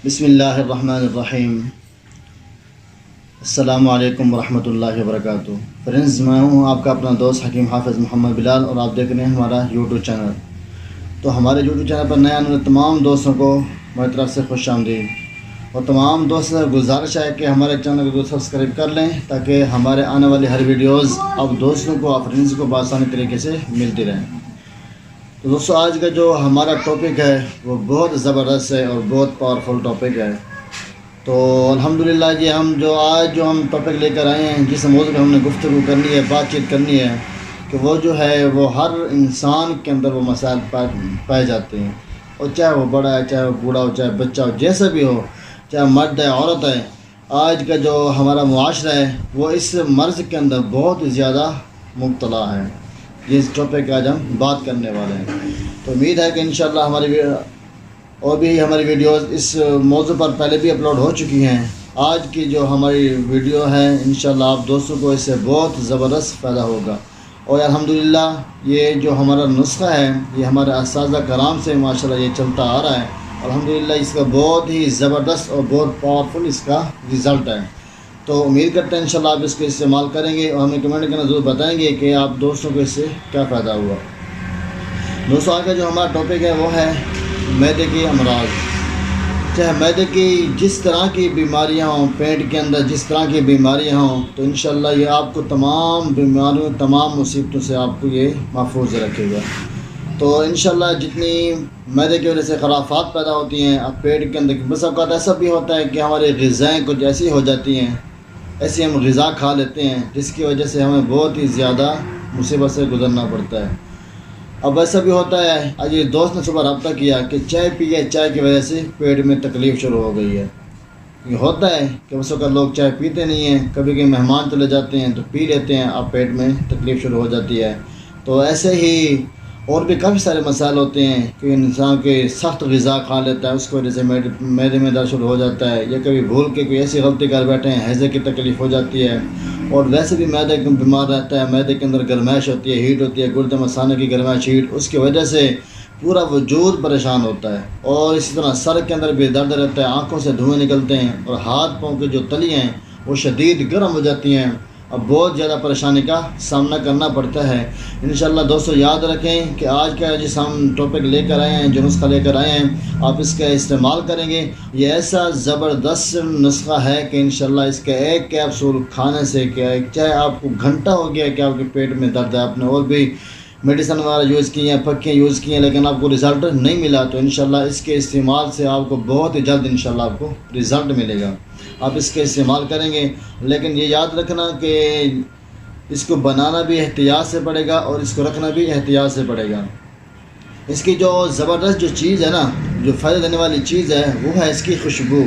بسم اللہ الرحمن الرحیم۔ السلام علیکم ورحمۃ اللہ وبرکاتہ۔ فرینڈز، میں ہوں آپ کا اپنا دوست حکیم حافظ محمد بلال اور آپ دیکھ رہے ہیں ہمارا یوٹیوب چینل۔ تو ہمارے یوٹیوب چینل پر نئے آنے والے تمام دوستوں کو میری طرف سے خوش آمدید، اور تمام دوستوں سے گزارش ہے کہ ہمارے چینل کو سبسکرائب کر لیں تاکہ ہمارے آنے والی ہر ویڈیوز آپ دوستوں کو آپ فرینڈز کو بآسانی طریقے سے ملتی رہیں۔ تو دوستو، آج کا جو ہمارا ٹاپک ہے وہ بہت زبردست ہے اور بہت پاورفل ٹاپک ہے۔ تو الحمدللہ یہ آج ہم ٹاپک لے کر آئے ہیں، جس موضوع پہ ہم نے گفتگو کرنی ہے، بات چیت کرنی ہے، کہ وہ جو ہے وہ ہر انسان کے اندر وہ مسائل پائے جاتے ہیں، اور چاہے وہ بڑا ہے، چاہے وہ بوڑھا ہو، چاہے بچہ ہو، جیسا بھی ہو، چاہے مرد ہے، عورت ہے۔ آج کا جو ہمارا معاشرہ ہے وہ اس مرض کے اندر بہت زیادہ مبتلا ہے۔ یہ ٹاپک آج ہم بات کرنے والے ہیں۔ تو امید ہے کہ انشاءاللہ ہماری ویڈیوز اس موضوع پر پہلے بھی اپلوڈ ہو چکی ہیں۔ آج کی جو ہماری ویڈیو ہے انشاءاللہ آپ دوستوں کو اس سے بہت زبردست فائدہ ہوگا، اور الحمدللہ یہ جو ہمارا نسخہ ہے یہ ہمارے اساتذہ کرام سے ماشاءاللہ یہ چلتا آ رہا ہے۔ الحمدللہ اس کا بہت ہی زبردست اور بہت پاورفل اس کا رزلٹ ہے۔ تو امید کرتے ہیں انشاءاللہ آپ اس کو استعمال کریں گے اور ہمیں کمنٹ کرنا ضرور بتائیں گے کہ آپ دوستوں کو اس سے کیا فائدہ ہوا۔ دوستوں، آج کا جو ہمارا ٹاپک ہے وہ ہے معدے کی امراض۔ چاہے معدے کی جس طرح کی بیماریاں ہوں، پیٹ کے اندر جس طرح کی بیماریاں ہوں، تو انشاءاللہ یہ آپ کو تمام بیماریوں، تمام مصیبتوں سے آپ کو یہ محفوظ رکھے گا۔ تو انشاءاللہ جتنی معدے کی وجہ سے خرافات پیدا ہوتی ہیں، اب پیٹ کے اندر بس اوقات ایسا بھی ہوتا ہے کہ ہماری غذائیں کچھ ایسی ہو جاتی ہیں، ایسی ہم غذا کھا لیتے ہیں جس کی وجہ سے ہمیں بہت ہی زیادہ مصیبت سے گزرنا پڑتا ہے۔ اب ایسا بھی ہوتا ہے، آج یہ دوست نے صبح رابطہ کیا کہ چائے پی ہے، چائے کی وجہ سے پیٹ میں تکلیف شروع ہو گئی ہے۔ یہ ہوتا ہے کہ اس وقت لوگ چائے پیتے نہیں ہیں، کبھی کبھی مہمان چلے جاتے ہیں تو پی لیتے ہیں، اب پیٹ میں تکلیف شروع ہو جاتی ہے۔ تو ایسے ہی اور بھی کافی سارے مسائل ہوتے ہیں کہ انسان کے سخت غذا کھا لیتا ہے، اس کی وجہ سے معدے میں درد شروع ہو جاتا ہے، یا کبھی بھول کے کوئی ایسی غلطی کر بیٹھے ہیں، ہیضے کی تکلیف ہو جاتی ہے، اور ویسے بھی معدے بیمار رہتا ہے، معدے کے اندر گرمائش ہوتی ہے، ہیٹ ہوتی ہے، گردے مثانے کی گرمائش، ہیٹ، اس کی وجہ سے پورا وجود پریشان ہوتا ہے، اور اسی طرح سر کے اندر بھی درد رہتا ہے، آنکھوں سے دھوئیں نکلتے ہیں، اور ہاتھ پاؤں کی جو تلیاں ہیں وہ شدید گرم ہو جاتی ہیں۔ اب بہت زیادہ پریشانی کا سامنا کرنا پڑتا ہے۔ انشاءاللہ دوستو یاد رکھیں کہ آج کا جس ہم ٹاپک لے کر آئے ہیں، جو نسخہ لے کر آئے ہیں، آپ اس کا استعمال کریں گے۔ یہ ایسا زبردست نسخہ ہے کہ انشاءاللہ اس کا ایک کیپسول کھانے سے کیا ہے، چاہے آپ کو گھنٹہ ہو گیا کہ آپ کے پیٹ میں درد ہے، آپ نے اور بھی میڈیسن وغیرہ یوز کی ہیں، پکیاں یوز کی ہیں، لیکن آپ کو رزلٹ نہیں ملا، تو انشاءاللہ اس کے استعمال سے آپ کو بہت ہی جلد انشاءاللہ آپ کو رزلٹ ملے گا۔ آپ اس کے استعمال کریں گے، لیکن یہ یاد رکھنا کہ اس کو بنانا بھی احتیاط سے پڑے گا اور اس کو رکھنا بھی احتیاط سے پڑے گا۔ اس کی جو زبردست جو چیز ہے نا، جو فائدہ دینے والی چیز ہے، وہ ہے اس کی خوشبو،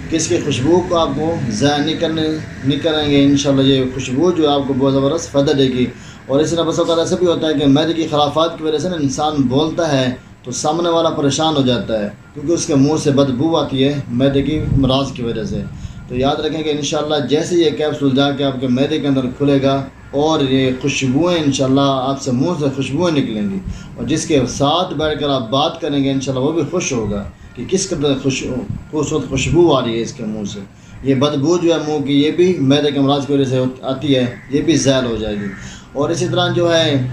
کہ اس کی خوشبو کو آپ کو ضائع نہیں کریں گے۔ انشاءاللہ یہ خوشبو جو آپ کو بہت زبردست فائدہ دے گی۔ اور اس طرح بس اوقات ایسا بھی ہوتا ہے کہ معدے کی خرافات کی وجہ سے نا انسان بولتا ہے تو سامنے والا پریشان ہو جاتا ہے، کیونکہ اس کے منہ سے بدبو آتی ہے معدے کی امراض کی وجہ سے۔ تو یاد رکھیں کہ انشاءاللہ جیسے یہ کیپسول جا کے آپ کے معدے کے اندر کھلے گا، اور یہ خوشبوئیں انشاءاللہ آپ سے منہ سے خوشبوئیں نکلیں گی، اور جس کے ساتھ بیٹھ کر آپ بات کریں گے انشاءاللہ وہ بھی خوش ہوگا کہ کس قدر خوبصورت خوشبو آ رہی ہے اس کے منہ سے۔ یہ بدبو جو ہے منہ کی، یہ بھی معدے کے امراض کی وجہ سے آتی ہے، یہ بھی زائل ہو جائے گی۔ اور اسی طرح جو ہے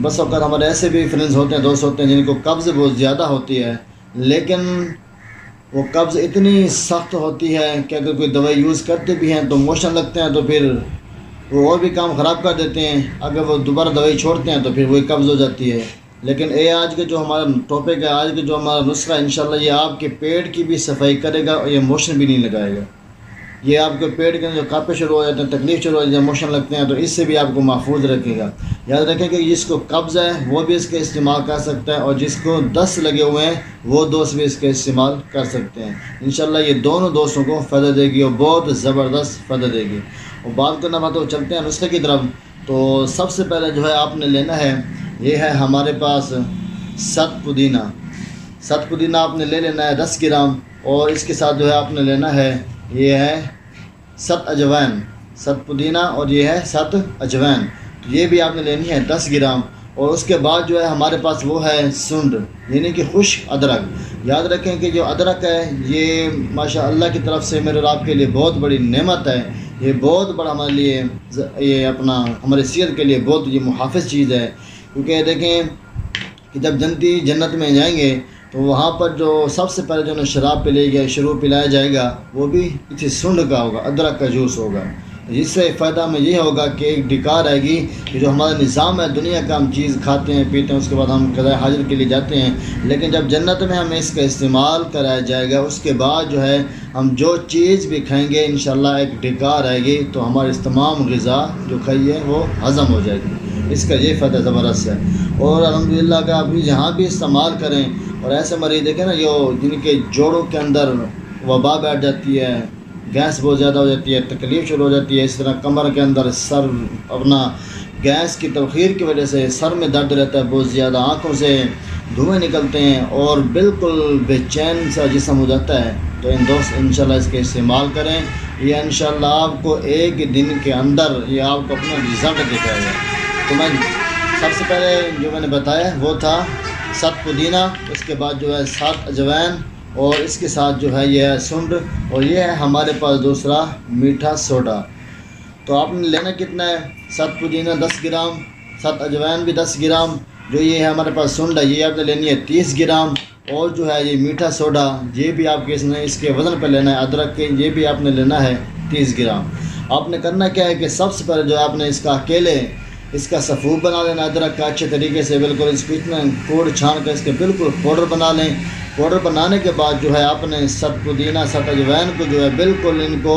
بس اوقات ہمارے ایسے بھی فرینڈز ہوتے ہیں، دوست ہوتے ہیں جن کو قبض بہت زیادہ ہوتی ہے، لیکن وہ قبض اتنی سخت ہوتی ہے کہ اگر کوئی دوائی یوز کرتے بھی ہیں تو موشن لگتے ہیں تو پھر وہ اور بھی کام خراب کر دیتے ہیں، اگر وہ دوبارہ دوائی چھوڑتے ہیں تو پھر وہی قبض ہو جاتی ہے۔ لیکن آج کا جو ہمارا ٹاپک ہے، آج کا جو ہمارا نسخہ ہے، انشاءاللہ یہ آپ کے پیٹ کی بھی صفائی کرے گا، اور یہ موشن بھی نہیں لگائے گا۔ یہ آپ کے پیٹ کے اندر جو کانپے شروع ہو جاتے ہیں، تکلیف شروع ہو جاتی ہے، موشن لگتے ہیں، تو اس سے بھی آپ کو محفوظ رکھے گا۔ یاد رکھیں کہ جس کو قبض ہے وہ بھی اس کا استعمال کر سکتا ہے، اور جس کو دست لگے ہوئے ہیں وہ دوست بھی اس کا استعمال کر سکتے ہیں۔ انشاءاللہ یہ دونوں دوستوں کو فائدہ دے گی اور بہت زبردست فائدہ دے گی۔ اور بات کرنا بات تو چلتے ہیں نسخے کی طرف۔ تو سب سے پہلے جو ہے آپ نے لینا ہے، یہ ہے ہمارے پاس پودینہ۔ پودینہ آپ نے لے لینا ہے 10 گرام، اور اس کے ساتھ جو ہے آپ نے لینا ہے، یہ ہے 7 اجوائن، پودینہ، اور یہ ہے 7 اجوائن، یہ بھی آپ نے لینی ہے 10 گرام۔ اور اس کے بعد جو ہے ہمارے پاس وہ ہے سنڈ یعنی کہ خشک ادرک۔ یاد رکھیں کہ جو ادرک ہے یہ ماشاء اللہ کی طرف سے میرے اور آپ کے لیے بہت بڑی نعمت ہے، یہ بہت بڑا ہمارے لیے یہ اپنا ہماری صحت کے لیے بہت یہ محافظ چیز ہے، کیونکہ دیکھیں کہ جب جنتی جنت میں جائیں گے تو وہاں پر جو سب سے پہلے جو انہیں شراب پلایا جائے گا وہ بھی اسی سنڈ کا ہوگا، ادرک کا جوس ہوگا، جس سے فائدہ ہمیں یہ ہوگا کہ ایک ڈکار آئے گی کہ جو ہمارا نظام ہے دنیا کا ہم چیز کھاتے ہیں پیتے ہیں، اس کے بعد ہم قضاء حاجت کے لیے جاتے ہیں، لیکن جب جنت میں ہمیں اس کا استعمال کرایا جائے گا اس کے بعد جو ہے ہم جو چیز بھی کھائیں گے انشاءاللہ ایک ڈکار آئے گی تو ہماری تمام غذا جو کھائیے وہ ہضم ہو جائے گی، اس کا یہ فائدہ زبردست ہے۔ اور الحمدللہ اگر آپ جہاں بھی استعمال کریں، اور ایسے مریض دیکھیں نا جن کے جوڑوں کے اندر وبا بیٹھ جاتی ہے، گیس بہت زیادہ ہو جاتی ہے، تکلیف شروع ہو جاتی ہے، اس طرح کمر کے اندر سر اپنا گیس کی تبخیر کی وجہ سے سر میں درد رہتا ہے بہت زیادہ، آنکھوں سے دھوئیں نکلتے ہیں اور بالکل بے چین سا جسم ہو جاتا ہے، تو انشاءاللہ اس کے استعمال کریں، یہ انشاءاللہ آپ کو ایک دن کے اندر یہ آپ کو اپنا رزلٹ دکھائے گا۔ تو میں سب سے پہلے جو میں نے بتایا وہ تھا 7 پودینہ، اس کے بعد جو ہے 7 اجوائن، اور اس کے ساتھ جو ہے یہ ہے سنڈ، اور یہ ہے ہمارے پاس دوسرا میٹھا سوڈا۔ تو آپ نے لینا کتنا ہے؟ 7 پودینہ 10 گرام، 7 اجوائن بھی 10 گرام، جو یہ ہے ہمارے پاس سنڈ ہے یہ آپ نے لینی ہے 30 گرام، اور جو ہے یہ میٹھا سوڈا یہ بھی آپ کے اس کے وزن پہ لینا ہے، ادرک کے یہ بھی آپ نے لینا ہے 30 گرام۔ آپ نے کرنا کیا ہے کہ سب سے پہلے جو ہے آپ نے اس کا اکیلے اس کا سفوف بنا لینا ادرک کا اچھے طریقے سے، بالکل اس کو اتنا کوڑ چھان کر اس کے بالکل پاؤڈر بنا لیں۔ پاؤڈر بنانے کے بعد جو ہے آپ نے 7 پودینہ 7 اجوائن کو جو ہے بالکل ان کو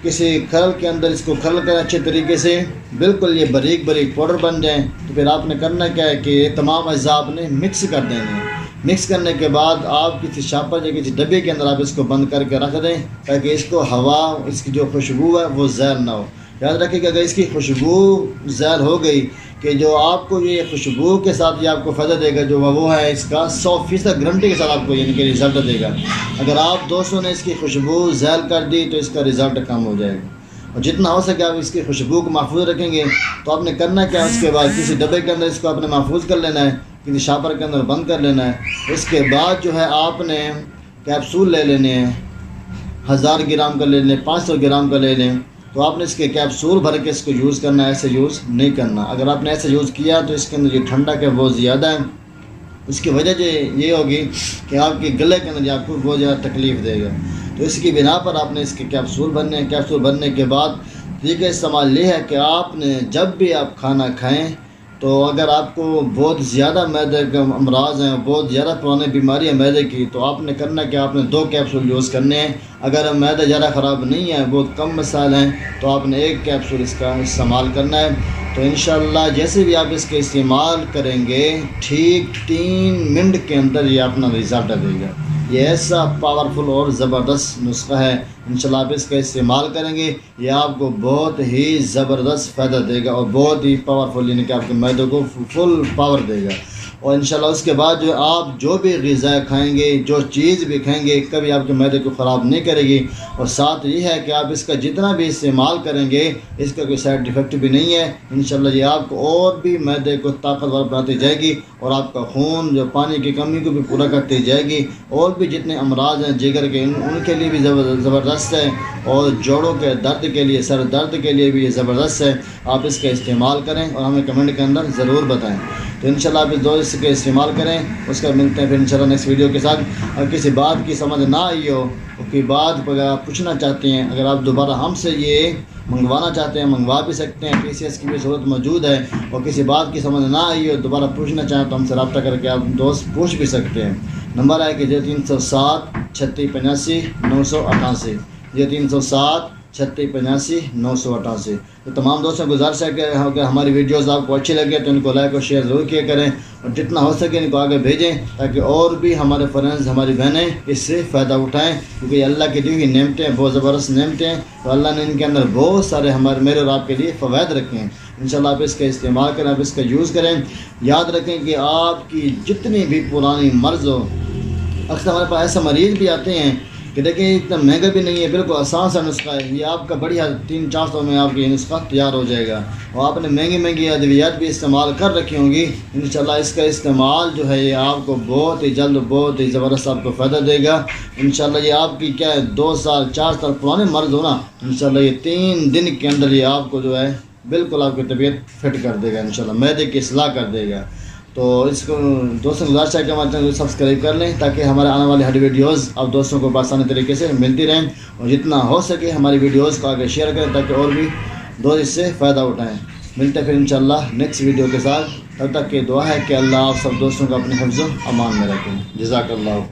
کسی کھرل کے اندر اس کو کھرل کر اچھے طریقے سے بالکل یہ باریک پاؤڈر بن جائیں، تو پھر آپ نے کرنا کیا ہے کہ یہ تمام اجزاء آپ نے مکس کر دینے ہیں۔ مکس کرنے کے بعد آپ کسی شاپر یا کسی ڈبے کے اندر آپ اس کو بند کر کے رکھ دیں تاکہ اس کو ہوا اس کی جو خوشبو ہے وہ زہر نہ ہو۔ یاد رکھیں کہ اگر اس کی خوشبو زہر ہو گئی کہ جو آپ کو یہ خوشبو کے ساتھ یہ آپ کو فائدہ دے گا جو وہ ہے اس کا 100% گارنٹی کے ساتھ آپ کو ان کے رزلٹ دے گا۔ اگر آپ دوستوں نے اس کی خوشبو زہر کر دی تو اس کا رزلٹ کم ہو جائے گا، اور جتنا ہو سکے آپ اس کی خوشبو کو محفوظ رکھیں گے تو آپ نے کرنا کیا، اس کے بعد کسی ڈبے کے اندر اس کو آپ نے محفوظ کر لینا ہے، کسی شاپر کے اندر بند کر لینا ہے۔ اس کے بعد جو ہے آپ نے کیپسول لے لینے ہیں، 1000 گرام کا لے لیں، 500 گرام کا لے لیں، تو آپ نے اس کے کیپسول بھر کے اس کو یوز کرنا ہے، ایسے یوز نہیں کرنا۔ اگر آپ نے ایسے یوز کیا تو اس کے اندر یہ ٹھنڈک ہے بہت زیادہ ہے، اس کی وجہ یہ ہوگی کہ آپ کے گلے کے اندر آپ کو بہت زیادہ تکلیف دے گا، تو اس کی بنا پر آپ نے اس کے کیپسول بھرنے ہیں۔ کیپسول بھرنے کے بعد طریقہ استعمال یہ ہے کہ آپ نے جب بھی آپ کھانا کھائیں تو اگر آپ کو بہت زیادہ معدے کے امراض ہیں، بہت زیادہ پرانی بیماری ہے معدے کی، تو آپ نے کرنا کہ آپ نے 2 کیپسول یوز کرنے ہیں۔ اگر معدہ زیادہ خراب نہیں ہے، بہت کم مسائل ہیں، تو آپ نے 1 کیپسول اس کا استعمال کرنا ہے۔ تو انشاءاللہ جیسے بھی آپ اس کے استعمال کریں گے ٹھیک 3 منٹ کے اندر یہ اپنا رزلٹ دے گا۔ یہ ایسا پاورفل اور زبردست نسخہ ہے، انشاءاللہ آپ اس کا استعمال کریں گے یہ آپ کو بہت ہی زبردست فائدہ دے گا اور بہت ہی پاورفل یعنی کہ آپ کے معدے کو فل پاور دے گا۔ اور انشاءاللہ اس کے بعد جو آپ جو بھی غذا کھائیں گے، جو چیز بھی کھائیں گے، کبھی آپ کے معدے کو خراب نہیں کرے گی، اور ساتھ یہ ہے کہ آپ اس کا جتنا بھی استعمال کریں گے اس کا کوئی سائیڈ ایفیکٹ بھی نہیں ہے۔ انشاءاللہ یہ آپ کو اور بھی معدے کو طاقتور بناتی جائے گی اور آپ کا خون جو پانی کی کمی کو بھی پورا کرتی جائے گی، اور بھی جتنے امراض ہیں جگر کے ان کے لیے بھی زبردست ہے، اور جوڑوں کے درد کے لیے، سر درد کے لیے بھی یہ زبردست ہے۔ آپ اس کا استعمال کریں اور ہمیں کمنٹ کے اندر ضرور بتائیں۔ تو انشاءاللہ آپ اس کے استعمال کریں، اس کا ملتے ہیں پھر انشاءاللہ نیکسٹ ویڈیو کے ساتھ۔ اگر کسی بات کی سمجھ نہ آئی ہو، کوئی بات اگر آپ پوچھنا چاہتے ہیں، اگر آپ دوبارہ ہم سے یہ منگوانا چاہتے ہیں منگوا بھی سکتے ہیں، PCS کی بھی ضرورت موجود ہے، اور کسی بات کی سمجھ نہ آئی ہو دوبارہ پوچھنا چاہیں تو ہم سے رابطہ کر کے آپ دوست پوچھ بھی سکتے ہیں۔ نمبر ہے کہ 0307 36 85 988، 0307 36 85 988۔ تو تمام دوستوں کو گزارش ہے کہ اگر ہماری ویڈیوز آپ کو اچھی لگے تو ان کو لائک اور شیئر ضرور کیا کریں، اور جتنا ہو سکے ان کو آگے بھیجیں تاکہ اور بھی ہمارے فرینڈز ہماری بہنیں اس سے فائدہ اٹھائیں، کیونکہ یہ اللہ کی دی ہوئی نعمتیں بہت زبردست نعمتیں ہیں، تو اللہ نے ان کے اندر بہت سارے میرے اور آپ کے لیے فوائد رکھے ہیں۔ انشاءاللہ آپ اس کا استعمال کریں، آپ اس کا یوز کریں۔ یاد رکھیں کہ آپ کی جتنی بھی پرانی مرض ہو، اکثر ہمارے پاس ایسے مریض بھی آتے ہیں کہ دیکھیں اتنا مہنگا بھی نہیں ہے، بالکل آسان سا نسخہ ہے، یہ آپ کا بڑھیا 300-400 میں آپ کا یہ نسخہ تیار ہو جائے گا، اور آپ نے مہنگی مہنگی ادویات بھی استعمال کر رکھی ہوں گی، انشاءاللہ اس کا استعمال جو ہے یہ آپ کو بہت ہی جلد بہت ہی زبردست آپ کو فائدہ دے گا انشاءاللہ۔ یہ آپ کی کیا ہے 2 سال 4 سال پرانے مرض ہونا، انشاءاللہ یہ 3 دن کے اندر یہ آپ کو جو ہے بالکل آپ کی طبیعت فٹ کر دے گا انشاءاللہ، معدے کی اصلاح کر دے گا۔ تو اس کو دوستوں کو گزارش ہے کہ ہمارے چینل کو سبسکرائب کر لیں تاکہ ہمارے آنے والی ہر ویڈیوز آپ دوستوں کو آسانی طریقے سے ملتی رہیں، اور جتنا ہو سکے ہماری ویڈیوز کو آگے شیئر کریں تاکہ اور بھی دوست اس سے فائدہ اٹھائیں۔ ملتے ہیں پھر انشاءاللہ نیکسٹ ویڈیو کے ساتھ، تب تک کی دعا ہے کہ اللہ آپ سب دوستوں کو اپنے حفظ و امان میں رکھیں۔ جزاک اللہ۔